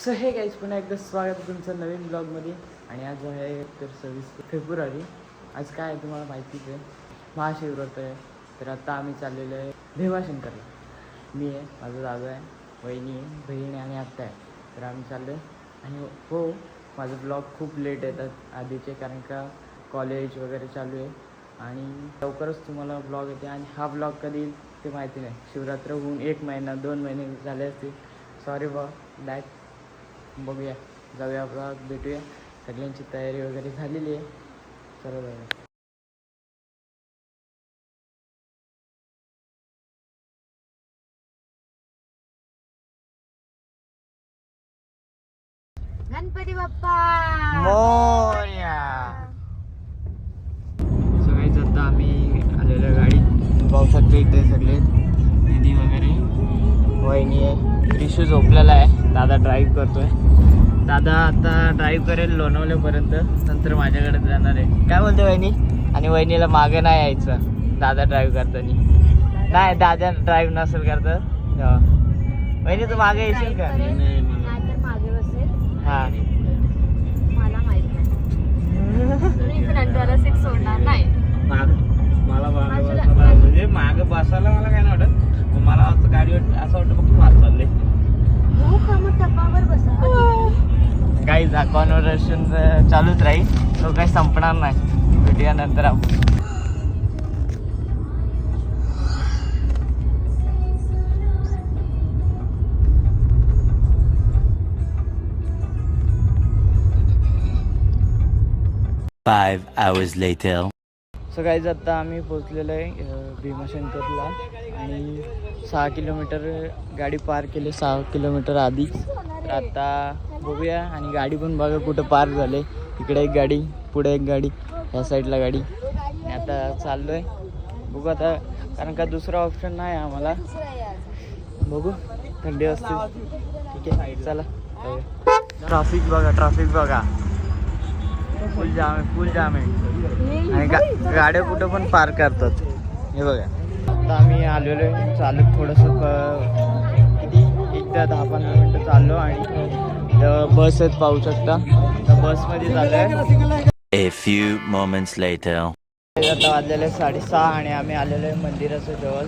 So हे guys पुन्हा एकदा स्वागत आहे तुमचं नवीन ब्लॉगमध्ये. आणि आज आहे तर 26 फेब्रुवारी. आज काय आहे तुम्हाला माहितीच आहे, महाशिवरात्र आहे. तर आता आम्ही चाललेलो आहे भीमाशंकरला. मी आहे, माझा दादा आहे, वहिनी आहे, बहीण आहे आणि आत्ता आहे. तर आम्ही चाललो आहे. आणि हो, माझं ब्लॉग खूप लेट येतात आधीचे, कारण का कॉलेज वगैरे चालू आहे आणि लवकरच तुम्हाला ब्लॉग येते. आणि हा ब्लॉग कधी येईल ते माहिती नाही. शिवरात्र होऊन 1 महिना 2 महिने झाले असतील. सॉरी बा बॅक. बघूया, जाऊया ब्लॉग, भेटूया. सगळ्यांची तयारी वगैरे झालेली आहे. चला जाऊया. गणपती बाप्पा मोरया. सगळेच आता आम्ही आलेलो गाडीत. पाहू शकतो इथे सगळे दीदी वगैरे, वहिनी आहे. त्रिशू झोपलेला आहे, दादा ड्राईव्ह करतोय. दादा आता ड्राईव्ह करेल लोणावल्यापर्यंत, नंतर माझ्याकडे जाणार आहे. काय बोलते वहिनी? आणि वहिनीला मागे नाही यायचं दादा ड्राईव्ह करताना. नाही, दादा ड्राईव्ह नसेल करत. वहिनी तू मागे येशील का? मागे बसेल. हा, मला माहित नाही. मी फ्रंटवाला सीट सोडणार नाही. मला म्हणजे मागे बसायला मला काय नाही वाटत. मला असं गाडीवर असं वाटतं फक्त मार चालले. हो का, मग टप्पावर बसा. काही कॉन्व्हर्सेशन चालूच राहील, तो काही संपणार नाही. भेटूया नंतर आपण. Five hours later. So guys आता आम्ही पोचलेलो आहे भीमाशंकरला. आणि 6 किलोमीटर गाडी पार्क केली, 6 किलोमीटर आधीच. तर आता बघूया. आणि गाडी पण बघा कुठं पार्क झाले. इकडे एक गाडी, पुढे एक गाडी, ह्या साईडला गाडी. आणि आता चाललो आहे. बघू आता, कारण का दुसरा ऑप्शन नाही आम्हाला. बघू, थंडी असते. ठीक आहे, चला. ट्रॅफिक बघा, ट्रॅफिक बघा, फुल जाम आहे, फुल जाम आहे. आणि गाड्या कुठं पण पार्क करतात. हे बघा, आता आम्ही आलेलो आहे चालत थोडंसं. किती, एकदा 10-15 मिनटं चाललो. आणि बस आहेत, पाहू शकता. तर बसमध्ये चाललो आहे. A few moments later. आता वाजलेले 6:30 आणि आम्ही आलेलो आहे मंदिराच्या जवळ.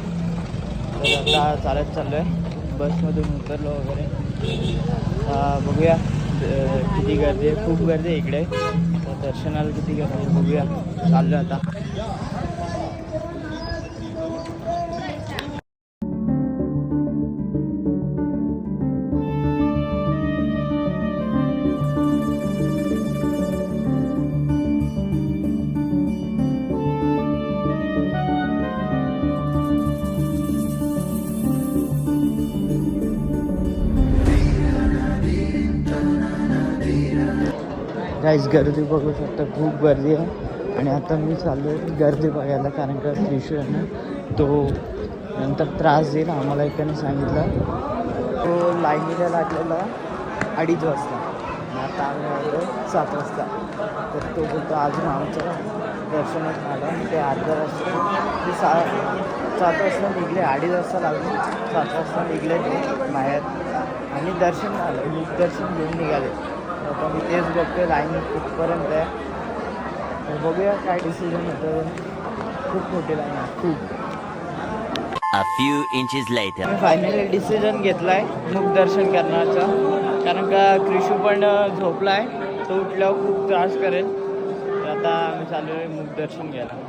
तर आता चालत चाललो आहे, बसमधून उतरलो वगैरे. बघूया किती गर्दी आहे. खूप गर्दी आहे इकडे. तर दर्शनाला किती गर्दी आहे बघूया. चाललो आता. गाईज गर्दी बघू शकता, खूप गर्दी आहे. आणि आता मी चाललो आहे गर्दी बघायला, कारण का त्रिशू आहे ना, तो नंतर त्रास देईल आम्हाला. एकाने सांगितलं तो लाईनीला लागलेला 2:30 वाजता. आणि आता आम्ही आलो 7 वाजता. तर तो बोलतो अजून आमचं दर्शनच झालं. ते अर्धा वाजता, ते 7 वाजता निघले, 2:30 वाजता लागले, 7 वाजता निघले ते बाहेर. आणि दर्शन झालं, मुख दर्शन घेऊन निघाले. आता मी तेच बघतोय लाईन कुठपर्यंत आहे. तर बघूया काय डिसिजन होतं. खूप मोठी लाईन आहे, खूप. A few inches later. Me finally decision घेतला आहे मुख दर्शन करण्याचा, कारण का क्रिशू पण झोपला आहे. तो उठल्यावर खूप त्रास करेल. तर आता आम्ही चालू आहे मुख दर्शन घ्यायला.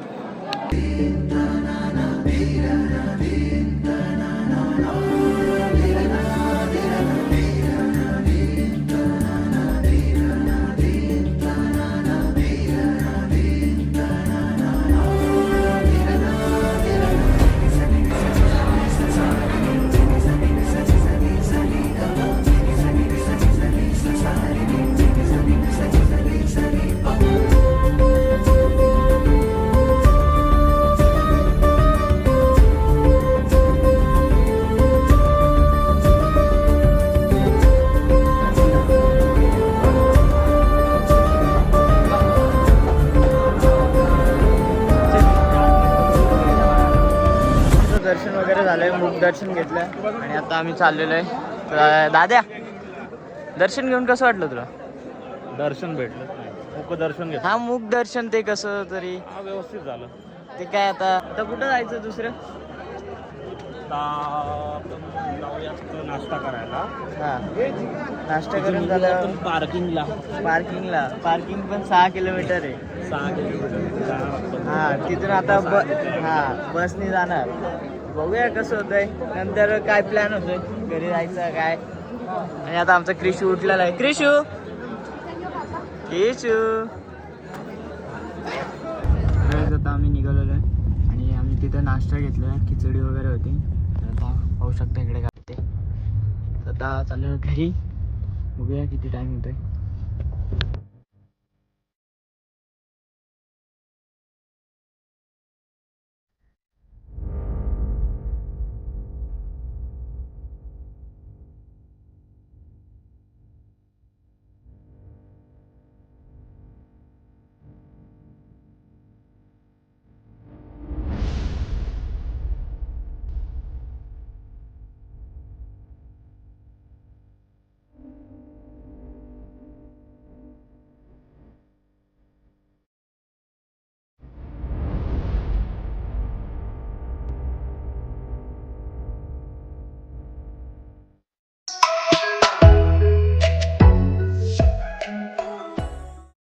दर्शन वगैरे झालं आहे, मुख दर्शन घेतलं आहे. आणि आता आम्ही चाललेलो आहे. दाद्या दर्शन घेऊन कसं वाटलं तुला? दर्शन भेटलं नाही, मुख दर्शन घेतलं. हा मुख दर्शन ते कसं तरी हा व्यवस्थित झालं. ते काय आता कुठं जायचं दुसरं? आता आपण जाऊयात नाश्ता करायला. हा नाश्ता करून झालं पार्किंगला. पार्किंग पण 6 किलोमीटर आहे. 6 किलोमीटर जाणार आपण. हा तिथून आता बसने जाणार. बघूया कसं होतंय, नंतर काय प्लॅन होतोय घरी जायचं काय. आणि आता आमचा क्रिशू उठलेला आहे. क्रिशू आता आम्ही निघालेलो आहे आणि आम्ही तिथे नाश्ता घेतला, खिचडी वगैरे होती. आता पाहू शकता इकडे काय ते. आता चालू घरी, बघूया किती टाइम होतोय.